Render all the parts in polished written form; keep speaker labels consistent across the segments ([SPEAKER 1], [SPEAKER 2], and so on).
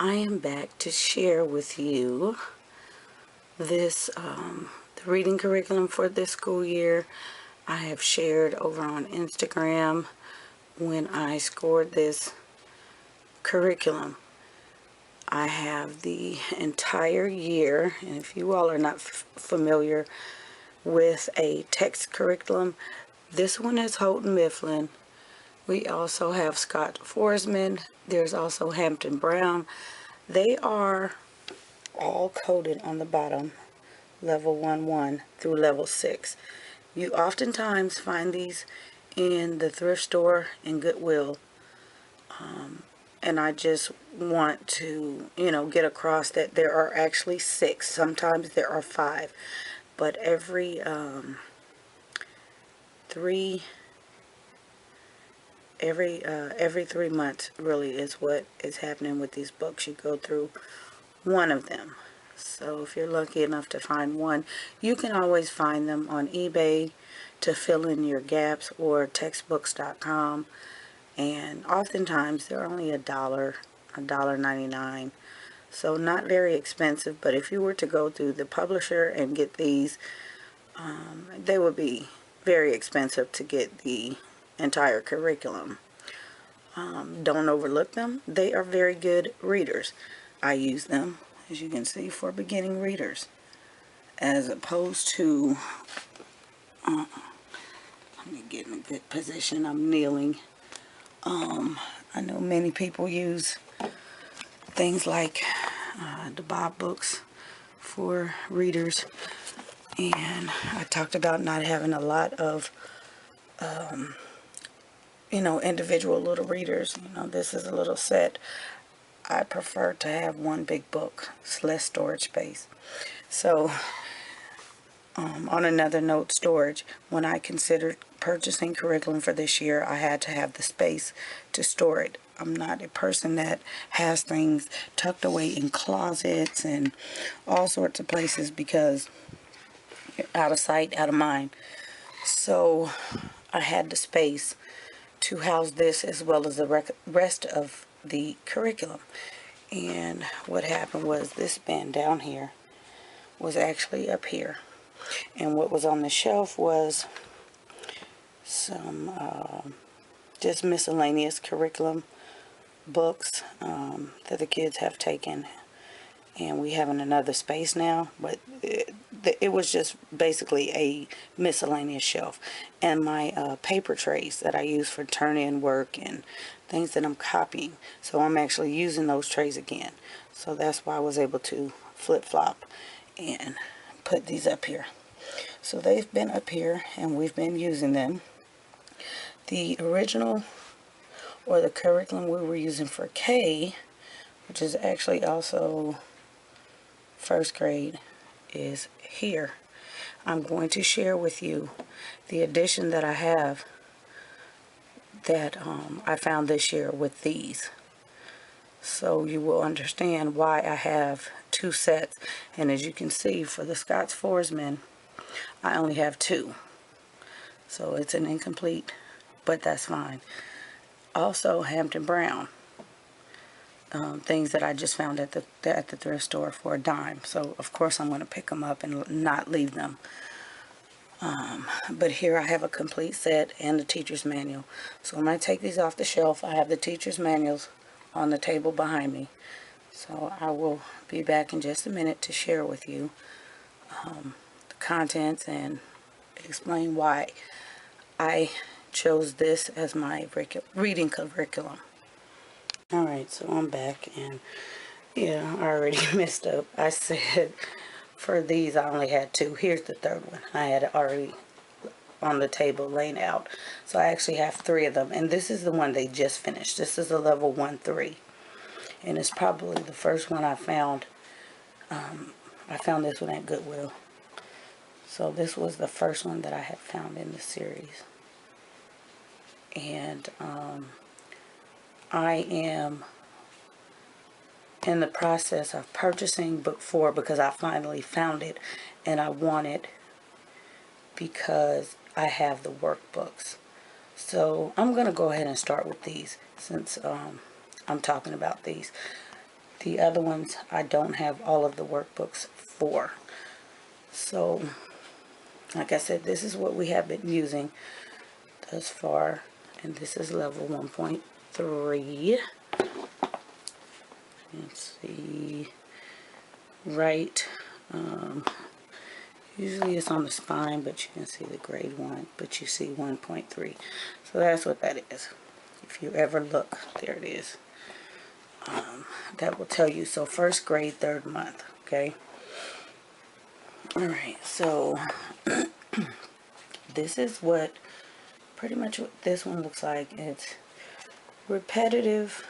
[SPEAKER 1] I am back to share with you this the reading curriculum for this school year. I have shared over on Instagram when I scored this curriculum. I have the entire year, and if you all are not familiar with a text curriculum, this one is Houghton Mifflin. We also have Scott Forsman. There's also Hampton Brown. They are all coded on the bottom, level 1 through level 6. You oftentimes find these in the thrift store and Goodwill. And I just want to, get across that there are actually 6. Sometimes there are 5. But every 3 months really is what is happening with these books. You go through one of them. So if you're lucky enough to find one, you can always find them on eBay to fill in your gaps, or textbooks.com. And oftentimes they're only $1.99. So not very expensive, but if you were to go through the publisher and get these, they would be very expensive to get the entire curriculum. Don't overlook them. They are very good readers. I use them, as you can see, for beginning readers, as opposed to, let me get in a good position, I'm kneeling. I know many people use things like the Bob books for readers, and I talked about not having a lot of individual little readers. This is a little set. I prefer to have one big book. It's less storage space. So on another note, storage, when I considered purchasing curriculum for this year, I had to have the space to store it. I'm not a person that has things tucked away in closets and all sorts of places, because out of sight, out of mind. So I had the space to house this as well as the rest of the curriculum. And what happened was, this bin down here was actually up here, and what was on the shelf was some just miscellaneous curriculum books that the kids have taken, and we have in another space now, but it was just basically a miscellaneous shelf. And my paper trays that I use for turn-in work and things that I'm copying, so I'm actually using those trays again. So that's why I was able to flip-flop and put these up here. So they've been up here and we've been using them. The original, or the curriculum we were using for K, which is actually also first grade, is here. I'm going to share with you the edition that I have that I found this year with these, so you will understand why I have 2 sets. And as you can see, for the Scott Forsman, I only have 2, so it's an incomplete, but that's fine. Also, Hampton Brown, things that I just found at the thrift store for a dime. So of course I'm going to pick them up and not leave them. But here I have a complete set and the teacher's manual. So when I take these off the shelf, I have the teacher's manuals on the table behind me. So I will be back in just a minute to share with you the contents and explain why I chose this as my reading curriculum. Alright, so I'm back, and yeah, I already messed up. I said for these I only had 2. Here's the third one. I had it already on the table laying out. So I actually have 3 of them, and this is the one they just finished. This is a level 1-3, and it's probably the first one I found. I found this one at Goodwill. So this was the first one that I had found in the series. And I am in the process of purchasing book 4 because I finally found it, and I want it because I have the workbooks. So I'm going to go ahead and start with these since I'm talking about these. The other ones I don't have all of the workbooks for. So, like I said, this is what we have been using thus far. And this is level 1.3. Let's see. Right. Usually it's on the spine, but you can see the grade 1. But you see 1.3. So that's what that is. If you ever look, there it is. That will tell you. So first grade, third month. Okay. Alright, so this is what pretty much what this one looks like. It's repetitive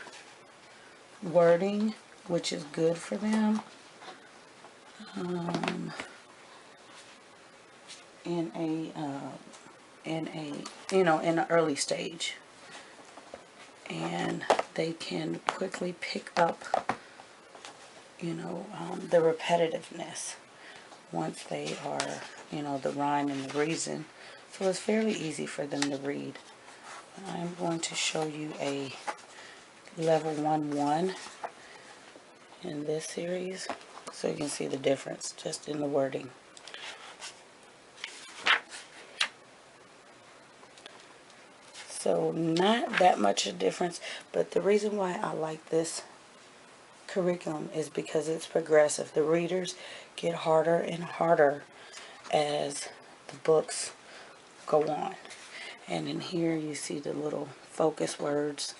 [SPEAKER 1] wording, which is good for them in an early stage, and they can quickly pick up the repetitiveness once they are the rhyme and the reason. So it's fairly easy for them to read. I'm going to show you a level 1-1 in this series, so you can see the difference just in the wording. So not that much a difference, but the reason why I like this curriculum is because it's progressive. The readers get harder and harder as the books go on. And in here you see the little focus words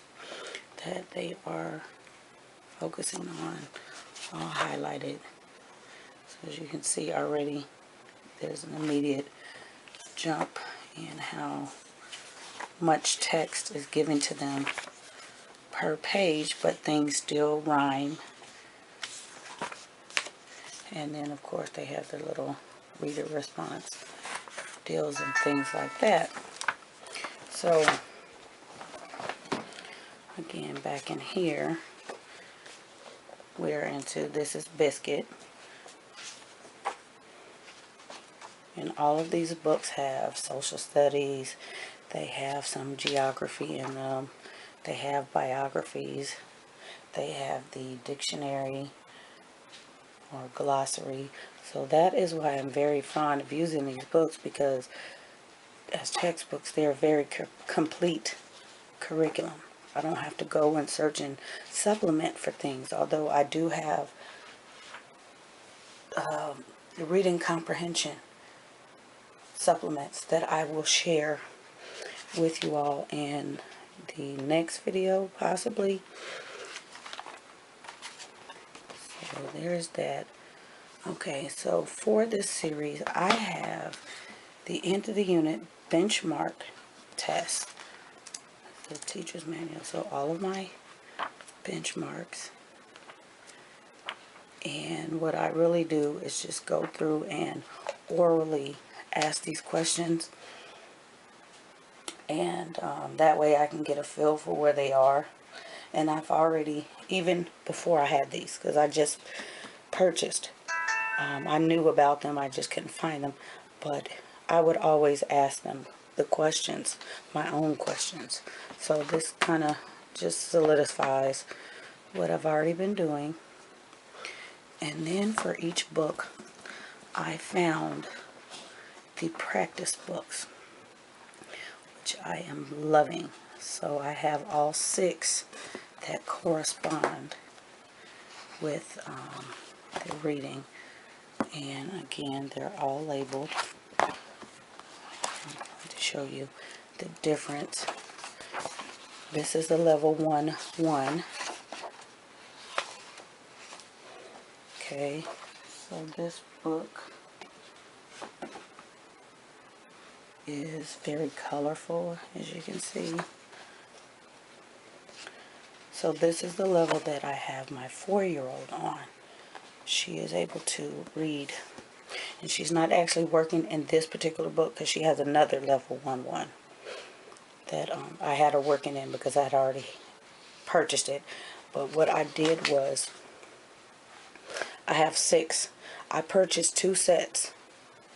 [SPEAKER 1] that they are focusing on, all highlighted. So as you can see already, there's an immediate jump in how much text is given to them per page, but things still rhyme. And then of course they have the little reader response deals and things like that. So again, back in here, we're into, this is Biscuit. And all of these books have social studies, they have some geography in them, they have biographies, they have the dictionary or glossary. So that is why I'm very fond of using these books, because as textbooks, they're a very complete curriculum. I don't have to go and search and supplement for things, although I do have the reading comprehension supplements that I will share with you all in the next video, possibly. So there's that. Okay, so for this series, I have the end of the unit benchmark test, the teacher's manual. So all of my benchmarks. And what I really do is just go through and orally ask these questions. And that way I can get a feel for where they are. And I've already, even before I had these, because I just purchased, I knew about them, I just couldn't find them. But I would always ask them the questions, my own questions. So this kind of just solidifies what I've already been doing. And then for each book, I found the practice books, which I am loving. So I have all 6 that correspond with the reading. And again, they're all labeled. I'm going to show you the difference. This is the level 1-1. Okay, so this book is very colorful, as you can see. So this is the level that I have my 4-year-old on. She is able to read, and she's not actually working in this particular book because she has another level 1-1 that I had her working in because I had already purchased it. But what I did was, I have 6. I purchased 2 sets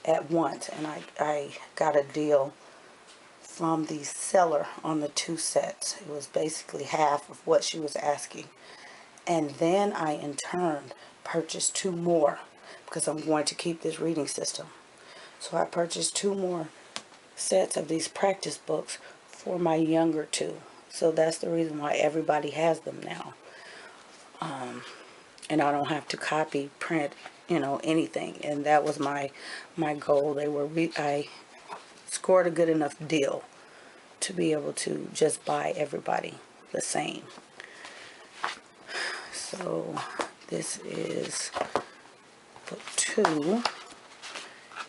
[SPEAKER 1] at once, and I got a deal from the seller on the 2 sets. It was basically half of what she was asking, And then I, in turn, purchased 2 more because I'm going to keep this reading system. So I purchased 2 more sets of these practice books for my younger 2. So that's the reason why everybody has them now. And I don't have to copy, print, anything. And that was my goal. I scored a good enough deal to be able to just buy everybody the same. So this is book 2,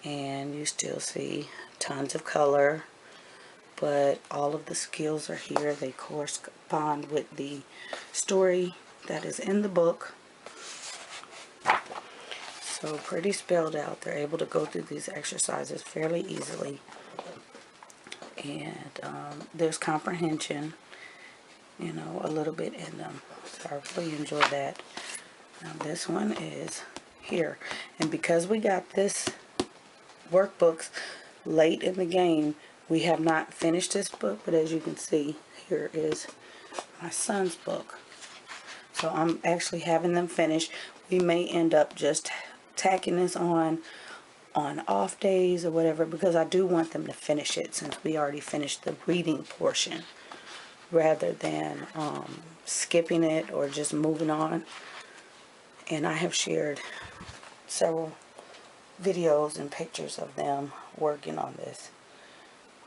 [SPEAKER 1] and you still see tons of color, but all of the skills are here. They correspond with the story that is in the book. So pretty spelled out. They're able to go through these exercises fairly easily. And there's comprehension, a little bit in them. So I really enjoy that. Now this one is here. And because we got this workbooks late in the game, we have not finished this book. But as you can see, here is my son's book. So I'm actually having them finish. We may end up just tacking this on off days or whatever, because I do want them to finish it since we already finished the reading portion, rather than skipping it or just moving on. And I have shared several videos and pictures of them working on this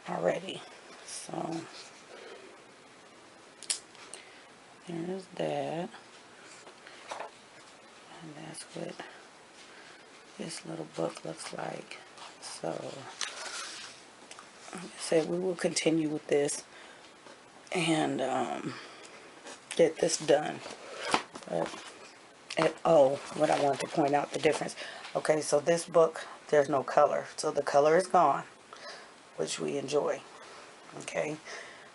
[SPEAKER 1] already. So there's that. And that's what this little book looks like. So like I said, we will continue with this and get this done. But what I want to point out the difference. Okay, so this book, there's no color. So the color is gone, which we enjoy. Okay,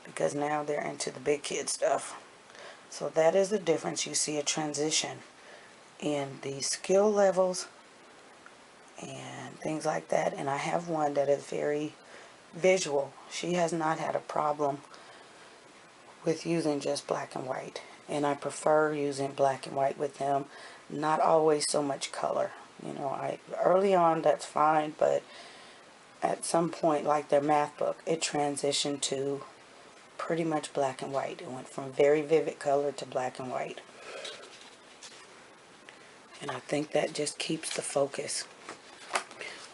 [SPEAKER 1] because now they're into the big kid stuff. So that is the difference. You see a transition in the skill levels and things like that. And I have one that is very visual. She has not had a problem with using just black and white, and I prefer using black and white with them, not always so much color. Early on that's fine, but at some point, like their math book, it transitioned to pretty much black and white. It went from very vivid color to black and white, and I think that just keeps the focus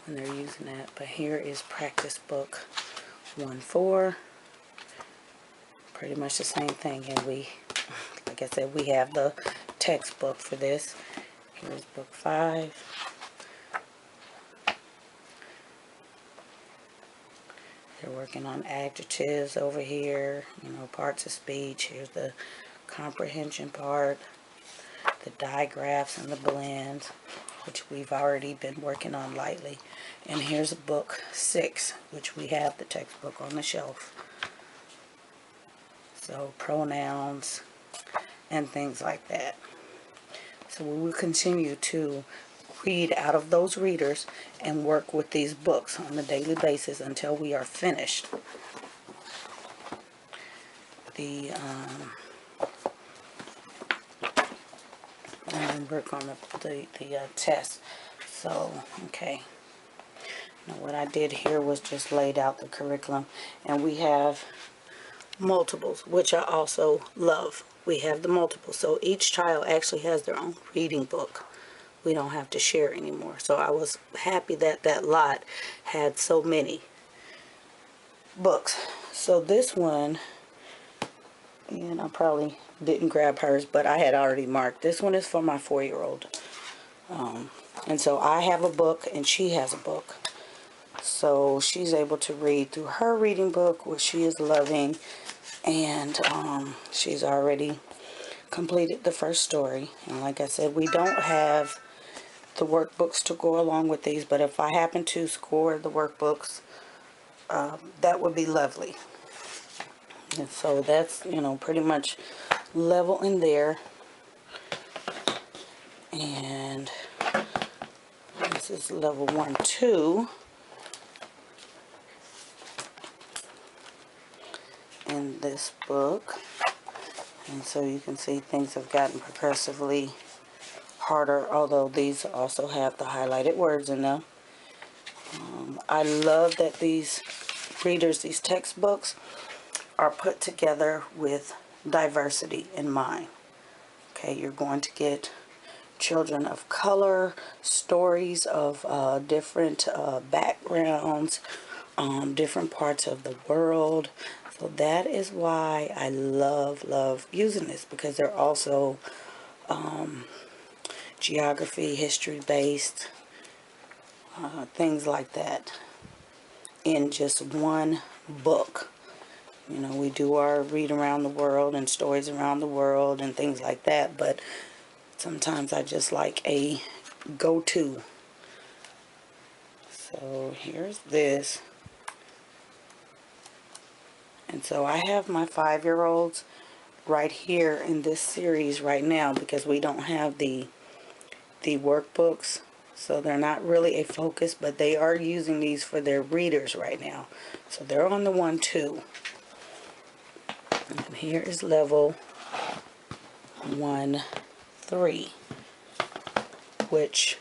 [SPEAKER 1] when they're using that. But here is practice book 1-4. Pretty much the same thing. And like I said, we have the textbook for this. Here's book 5. They're working on adjectives over here, parts of speech. Here's the comprehension part, the digraphs and the blends, which we've already been working on lightly. And here's book 6, which we have the textbook on the shelf. So pronouns and things like that. So we will continue to read out of those readers and work with these books on a daily basis until we are finished and work on the test. So okay, now what I did here was just laid out the curriculum, and we have multiples, which I also love. We have the multiples, so each child actually has their own reading book. We don't have to share anymore. So I was happy that that lot had so many books. So this one, and I probably didn't grab hers, but I had already marked. This one is for my 4-year-old. And so I have a book and she has a book. So she's able to read through her reading book, which she is loving. And she's already completed the first story. And like I said, we don't have the workbooks to go along with these, but if I happen to score the workbooks, that would be lovely. And so that's, pretty much level in there. And this is level 1-2 in this book. And so you can see things have gotten progressively harder, although these also have the highlighted words in them. I love that these readers, these textbooks, are put together with diversity in mind. Okay, you're going to get children of color, stories of different backgrounds, different parts of the world. So that is why I love using this, because they're also geography, history based, things like that in just one book. You know, we do our read around the world and stories around the world and things like that, but sometimes I just like a go-to. So here's this. And so I have my 5-year-olds right here in this series right now, because we don't have the workbooks, so they're not really a focus, but they are using these for their readers right now. So they're on the 1-2. And here is level 1-3, which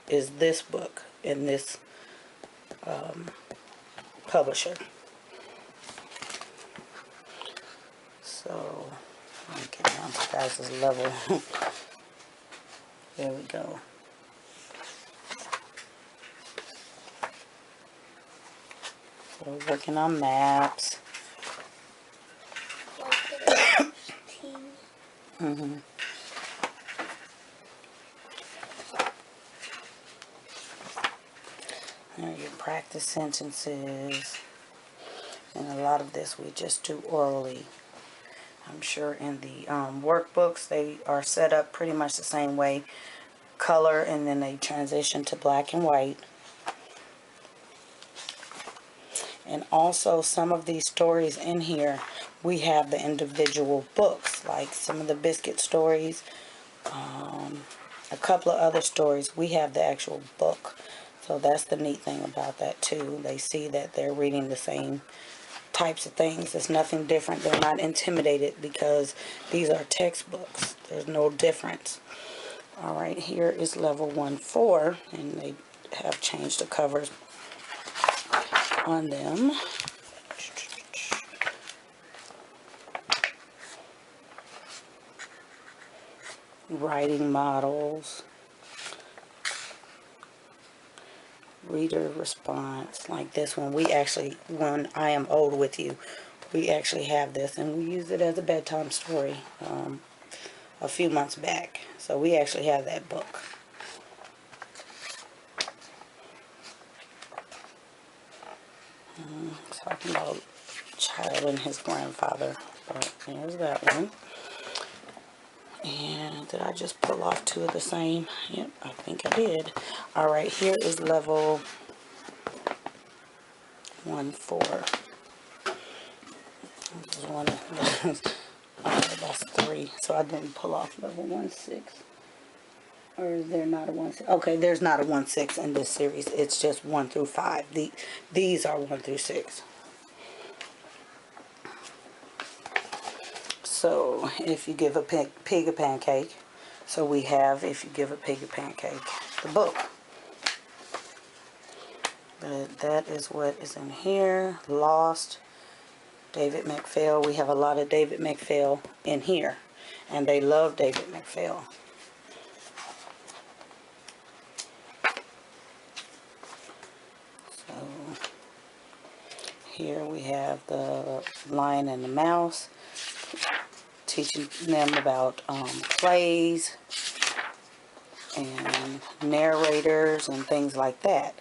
[SPEAKER 1] is this book in this publisher. So let me get down to guys' level. There we go. So we're working on maps. There you practice sentences. And a lot of this we just do orally. I'm sure in the workbooks they are set up pretty much the same way. Color, and then they transition to black and white. And also some of these stories in here, we have the individual books, like some of the biscuit stories, a couple of other stories, we have the actual book. So that's the neat thing about that too. They see that they're reading the same types of things. It's nothing different. They're not intimidated because these are textbooks. There's no difference. Alright, here is level 1-4, and they have changed the covers on them. Writing models, reader response, like this one. We actually, when I Am Old With You, we actually have this, and we use it as a bedtime story a few months back. So we actually have that book. Talking about child and his grandfather. But there's that one. And did I just pull off 2 of the same? Yep, I think I did. Alright, here is level 1-4. This is one of that's 3. So I didn't pull off level 1-6. Or is there not a 1-6? Okay, there's not a 1-6 in this series. It's just 1-5. These are 1-6. So, if you give a pig a pancake. So we have If You Give a Pig a Pancake, the book. But that is what is in here. Lost, David McPhail. We have a lot of David McPhail in here. And they love David McPhail. So, here we have the Lion and the Mouse. Teaching them about plays and narrators and things like that.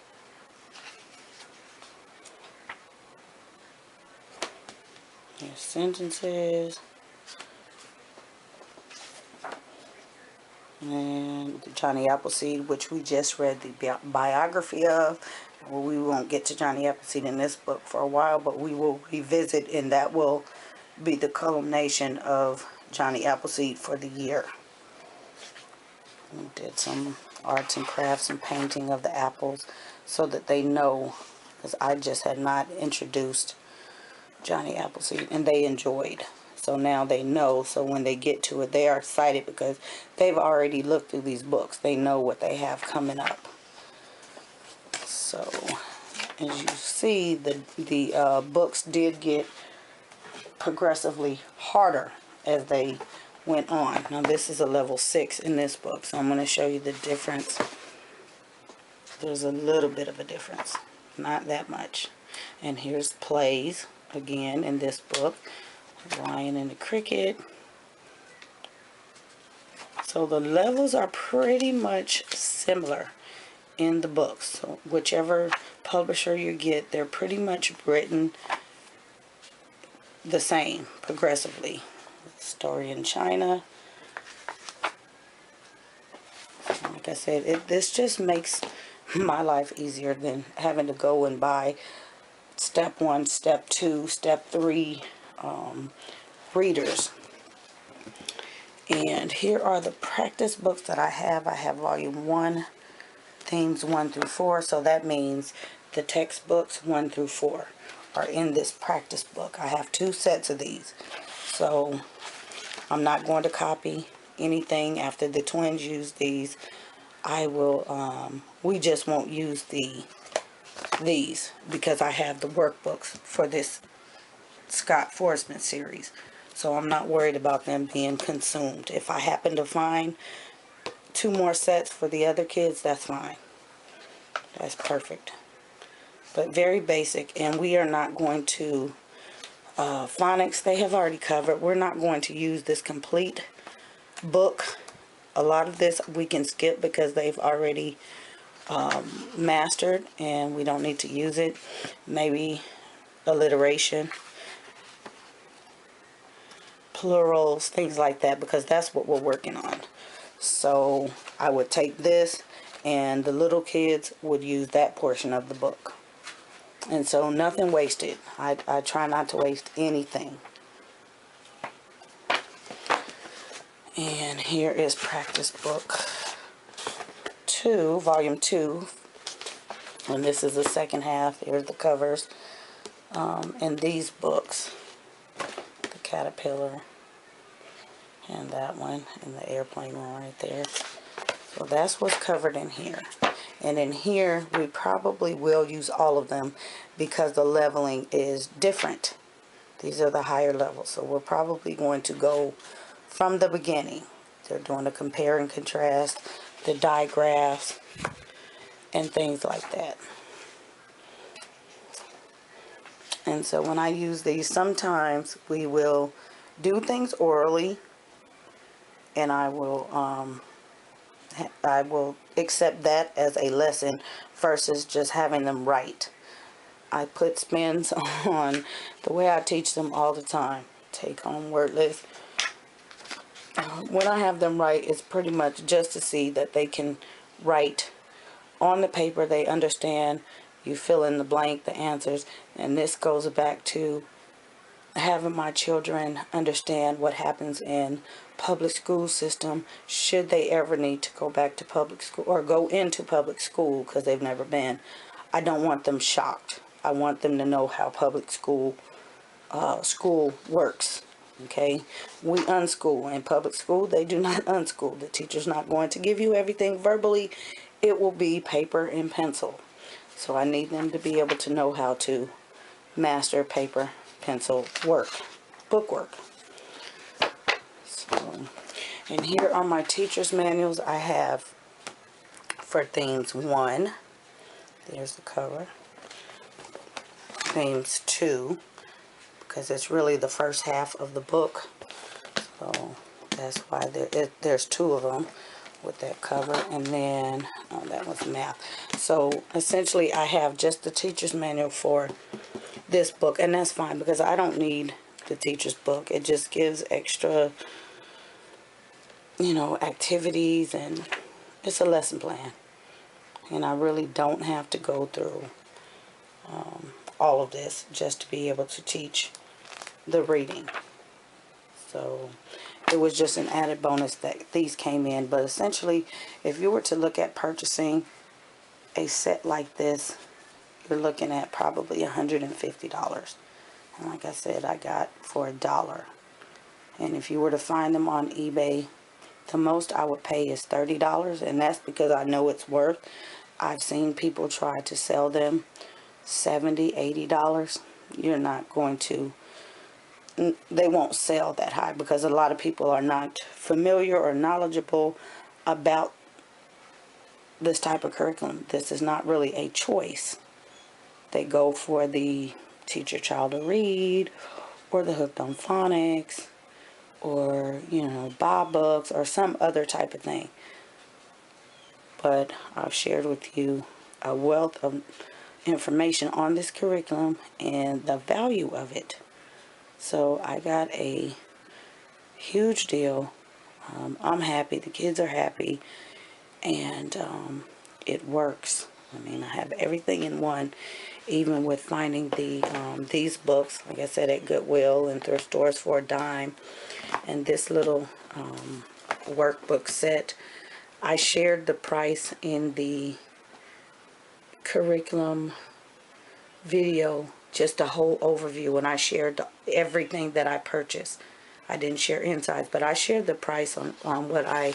[SPEAKER 1] Here's sentences. And Johnny Appleseed, which we just read the biography of. Well, we won't get to Johnny Appleseed in this book for a while, but we will revisit, and that will be the culmination of Johnny Appleseed for the year. We did some arts and crafts and painting of the apples so that they know, because I just had not introduced Johnny Appleseed, and they enjoyed. So now they know, so when they get to it, they are excited because they've already looked through these books. They know what they have coming up. So, as you see, the books did get progressively harder as they went on. Now this is a level 6 in this book, so I'm going to show you the difference. There's a little bit of a difference, not that much. And here's plays again in this book. Lion and the Cricket. So the levels are pretty much similar in the books. So whichever publisher you get, they're pretty much written the same progressively. Story in China. Like I said, this just makes my life easier than having to go and buy step 1, step 2, step 3 readers. And here are the practice books that I have. I have volume 1, themes 1 through 4. So that means the textbooks 1 through 4 are in this practice book. I have 2 sets of these. So I'm not going to copy anything after the twins use these. I will, we just won't use these because I have the workbooks for this Scott Forsman series. So I'm not worried about them being consumed. If I happen to find 2 more sets for the other kids, that's fine. That's perfect. But very basic, and we are not going to, phonics, they have already covered. We're not going to use this complete book. A lot of this we can skip because they've already mastered and we don't need to use it. Maybe alliteration, plurals, things like that, because that's what we're working on. So I would take this and the little kids would use that portion of the book. And so nothing wasted. I try not to waste anything. And here is practice book 2, volume 2. And this is the second half. Here's the covers. And these books, the caterpillar and that one and the airplane one right there. So that's what's covered in here. And in here we probably will use all of them because the leveling is different. These are the higher levels. So we're probably going to go from the beginning. They're doing a compare and contrast, the digraphs, and things like that. And so when I use these, sometimes we will do things orally, and I will accept that as a lesson versus just having them write. I put spins on the way I teach them all the time. Take home word list. When I have them write, it's pretty much just to see that they can write on the paper. They understand. You fill in the blank, the answers. And this goes back to having my children understand what happens in public school system should they ever need to go back to public school or go into public school because they've never been. I don't want them shocked. I want them to know how public school works. Okay, we unschool. In public school, they do not unschool. The teacher's not going to give you everything verbally. It will be paper and pencil. So I need them to be able to know how to master paper, pencil work, book work. So, and here are my teacher's manuals I have for themes 1. There's the cover. Themes 2. Because it's really the first half of the book. So that's why there's 2 of them with that cover. And then, oh, that was math. So essentially I have just the teacher's manual for this book. And that's fine because I don't need the teacher's book. It just gives extra, activities, and it's a lesson plan. And I really don't have to go through all of this just to be able to teach the reading. So it was just an added bonus that these came in. But essentially, if you were to look at purchasing a set like this, you're looking at probably $150. And like I said, I got for $1. And if you were to find them on eBay, the most I would pay is $30, and that's because I know it's worth. I've seen people try to sell them $70, $80. You're not going to, they won't sell that high because a lot of people are not familiar or knowledgeable about this type of curriculum. This is not really a choice. They go for the Teach Your Child to Read, or the Hooked on Phonics, or, you know, Bob books, or some other type of thing. But I've shared with you a wealth of information on this curriculum and the value of it. So I got a huge deal. I'm happy, the kids are happy, and it works. I mean, I have everything in one, even with finding these books, like I said, at Goodwill and thrift stores for a dime, and this little workbook set. I shared the price in the curriculum video, just a whole overview, and I shared everything that I purchased. I didn't share insides, but I shared the price on what I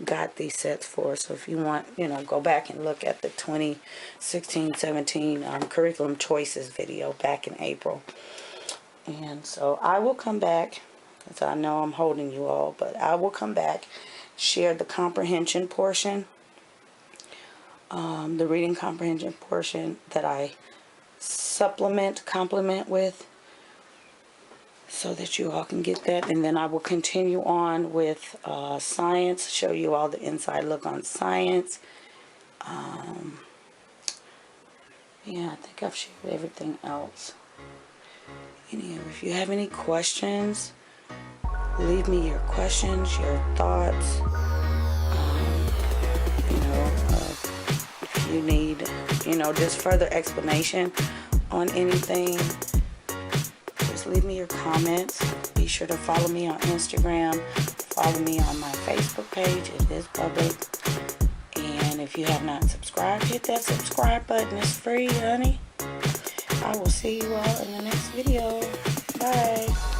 [SPEAKER 1] got these sets for. So if you want, you know, go back and look at the 2016-17 curriculum choices video back in April. And so I will come back, because I know I'm holding you all, but I will come back, share the comprehension portion, the reading comprehension portion that I complement with, so that you all can get that. And then I will continue on with science, show you all the inside look on science. Yeah, I think I've shared everything else. Anyway, if you have any questions, leave me your questions, your thoughts. You know, if you need, you know, just further explanation on anything, just leave me your comments. Be sure to follow me on Instagram. Follow me on my Facebook page. It is public. And if you have not subscribed, hit that subscribe button. It's free, honey. I will see you all in the next video. Bye.